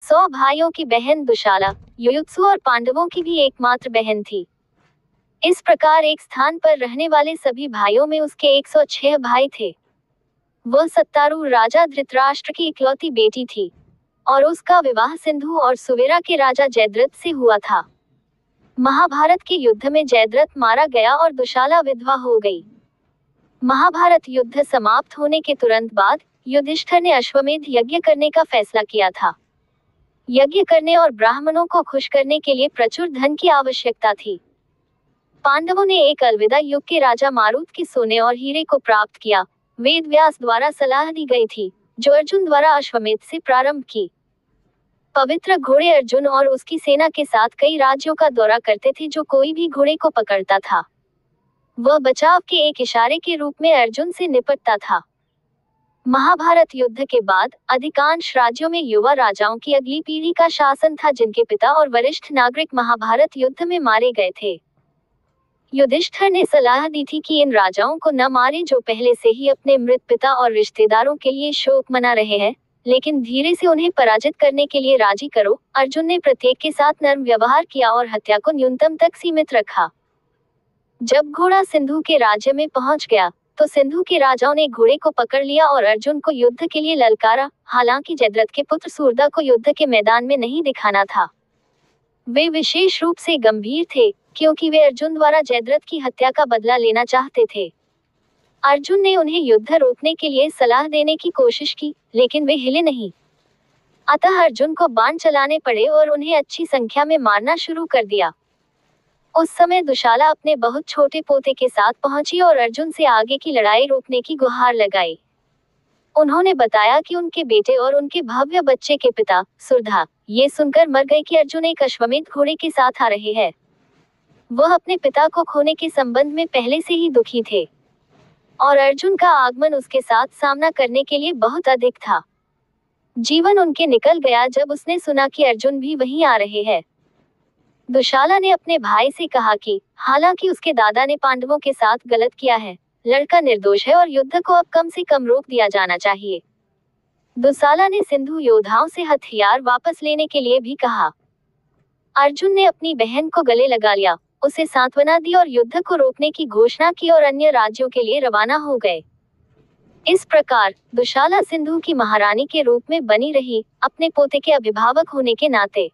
100 भाइयों की बहन दुशाला युयुत्सु और पांडवों की भी एकमात्र बहन थी। इस प्रकार एक स्थान पर रहने वाले सभी भाइयों में उसके 106 भाई थे। वह सत्तारूढ़ राजा धृतराष्ट्र की इकलौती बेटी थी और उसका विवाह सिंधु और सुवेरा के राजा जयद्रथ से हुआ था। महाभारत के युद्ध में जयद्रथ मारा गया और दुशाला विधवा हो गई। महाभारत युद्ध समाप्त होने के तुरंत बाद युधिष्ठिर ने अश्वमेध यज्ञ करने का फैसला किया था। यज्ञ करने और ब्राह्मणों को खुश करने के लिए प्रचुर धन की आवश्यकता थी। पांडवों ने एक अलविदा युग के राजा मारुत के सोने और हीरे को प्राप्त किया। वेद व्यास द्वारा सलाह दी गई थी, जो अर्जुन द्वारा अश्वमेध से प्रारंभ की। पवित्र घोड़े अर्जुन और उसकी सेना के साथ कई राज्यों का दौरा करते थे। जो कोई भी घोड़े को पकड़ता था, वह बचाव के एक इशारे के रूप में अर्जुन से निपटता था। महाभारत युद्ध के बाद अधिकांश राज्यों में युवा राजाओं की अगली पीढ़ी का शासन था, जिनके पिता और वरिष्ठ नागरिक महाभारत युद्ध में मारे गए थे। युधिष्ठिर ने सलाह दी थी कि इन राजाओं को न मारे जो पहले से ही अपने मृत पिता और रिश्तेदारों के लिए शोक मना रहे हैं, लेकिन धीरे से उन्हें पराजित करने के लिए राजी करो। अर्जुन ने प्रत्येक के साथ नर्म व्यवहार किया और हत्या को न्यूनतम तक सीमित रखा। जब घोड़ा सिंधु के राज्य में पहुंच गया तो सिंधु के राजाओं ने घोड़े को पकड़ लिया और अर्जुन को युद्ध के लिए ललकारा। हालांकि जयद्रथ के पुत्र सूरदा को युद्ध के मैदान में नहीं दिखाना था। वे विशेष रूप से गंभीर थे, क्योंकि वे अर्जुन द्वारा जयद्रथ की हत्या का बदला लेना चाहते थे। अर्जुन ने उन्हें युद्ध रोकने के लिए सलाह देने की कोशिश की, लेकिन वे हिले नहीं। अतः अर्जुन को बाण चलाने पड़े और उन्हें अच्छी संख्या में मारना शुरू कर दिया। उस समय दुशाला अपने बहुत छोटे पोते के साथ पहुंची और अर्जुन से आगे की लड़ाई रोकने की गुहार लगाई। उन्होंने बताया कि उनके बेटे और उनके भव्य बच्चे के पिता सुरधा ये सुनकर मर गए कि अर्जुन एक अश्वमेध घोड़े के साथ आ रहे हैं। वह अपने पिता को खोने के संबंध में पहले से ही दुखी थे और अर्जुन का आगमन उसके साथ सामना करने के लिए बहुत अधिक था। जीवन उनके निकल गया जब उसने सुना कि अर्जुन भी वहीं आ रहे हैं। दुशाला ने अपने भाई से कहा कि हालांकि उसके दादा ने पांडवों के साथ गलत किया है, लड़का निर्दोष है और युद्ध को अब कम से कम रोक दिया जाना चाहिए। दुशाला ने सिंधु योद्धाओं से हथियार वापस लेने के लिए भी कहा। अर्जुन ने अपनी बहन को गले लगा लिया, उसे सांत्वना दी और युद्ध को रोकने की घोषणा की और अन्य राज्यों के लिए रवाना हो गए। इस प्रकार दुशाला सिंधु की महारानी के रूप में बनी रही, अपने पोते के अभिभावक होने के नाते।